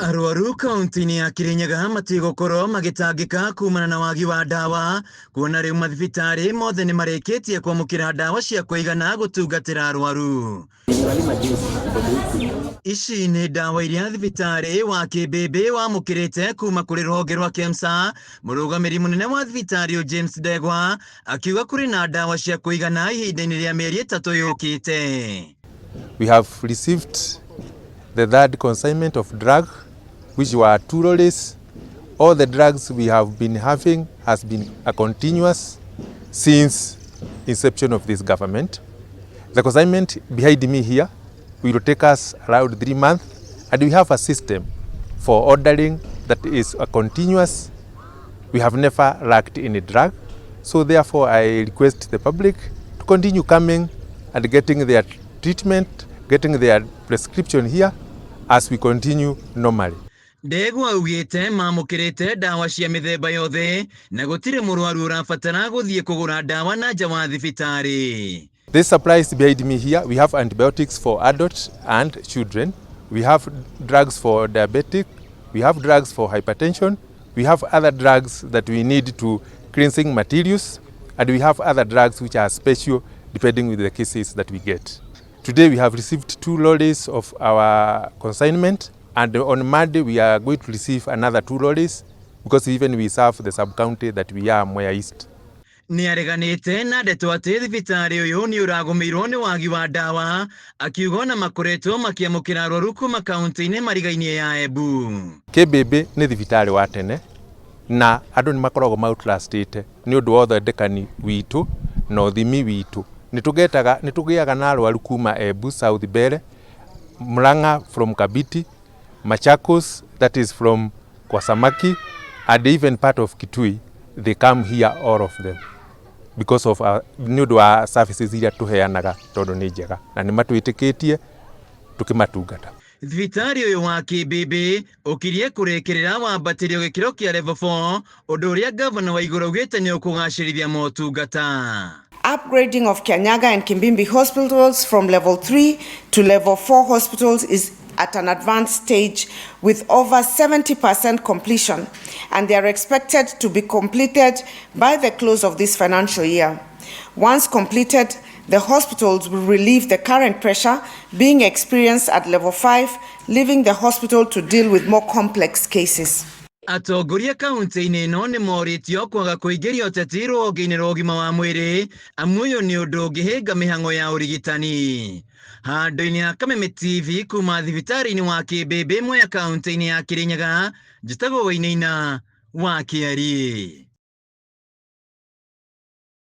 Arwaru kaunti-inĩ ya Kirinyaga matigũkorwo magĩtangĩka kumana na wagi wa ndawa, kuona rĩu mathibitari mothe nĩ marĩkĩtie kwamũkĩra ndawa cia kũigana gũtungatĩra arwaru. Ici nĩ ndawa iria thibitarĩ wa Kĩmbĩmbĩ wamũkĩrĩte kuma kũrĩ rũhonge rwa KEMSA. Mũrũgamĩrĩri mũnene wa thibitarĩ James Ndegwa akiuga kũrĩ na ndawa cia kũigana ihinda-inĩ rĩa mĩeri itatũ yũkĩte. We have received the third consignment of drug, which were 2 lorries. All the drugs we have been having has been a continuous since inception of this government. The consignment behind me here will take us around 3 months, and we have a system for ordering that is a continuous. We have never lacked any drug, so therefore I request the public to continue coming and getting their treatment, getting their prescription here as we continue normally. Ndegwa augĩte mamũkĩrĩte ndawa cia mĩthemba yothe na gũtirĩ mũrwaru ũrabatara gũthiĩ kũgũra ndawa na nja wa thibitarĩ. This supplies behind me here. We have antibiotics for adults and children. We have drugs for diabetic. We have drugs for hypertension. We have other drugs that we need to cleansing materials, and we have other drugs which are special depending with the cases that we get. Today we have received 2 lorries of our consignment, and on Monday we are going to receive another 2 lorries because even we serve the sub-county that we are Mwea East. Nĩ areganĩte na ndeto atĩ thibitarĩ ũyũ nĩ ũragũmĩirwo nĩ wagi wa ndawa, akiuga ona makoretwo makĩamũkĩra arwaru kuma kaunti-inĩ marigainie ya Embu. Kĩmbĩmbĩ nĩ thibitarĩ wa tene na andũ nĩ makoragwo outlastĩte nĩ ũndũ wa ũthondekani witũ na ũthimi witũ. Nĩ tũgĩaga na arwaru kuma Embu, South Bere, Murang'a from Kabiti, Machakos, that is from Kwasamaki, and even part of Kitui. They come here, all of them, because of nĩ ũndũ wa services iria tũheanaga tondũ nĩ njega na nĩ matwĩtĩkĩtie tũkĩmatungata. Thibitarĩ ũyũ wa Kĩmbĩmbĩ ũkirie kũrĩkĩrĩra wambatĩrio gĩkĩro kĩa level 4, ũndũ ũrĩa gavana wa igũrũ augĩte nĩ ũkũgacĩrithia motungata. Upgrading of Kirinyaga and Kimbimbi hospitals from level 3 to level 4 hospitals is at an advanced stage with over 70% completion, and they are expected to be completed by the close of this financial year. Once completed, the hospitals will relieve the current pressure being experienced at level 5, leaving the hospital to deal with more complex cases. Atongoria kaunti-inĩ ĩno nĩ morĩtio kwaga kũingĩria ũteti rũhonge-inĩ rwa ũgima wa mwĩrĩ, amu ũyũ nĩ ũndũ ũngĩhĩnga mĩhang'o ya ũrigitani. Handũ-inĩ ya Kameme TV kuma thibitarĩ-inĩ wa Kĩmbĩmbĩ Mwea kaunti-inĩ ya Kirinyaga, njĩtagwo Wainaina wa Kiari.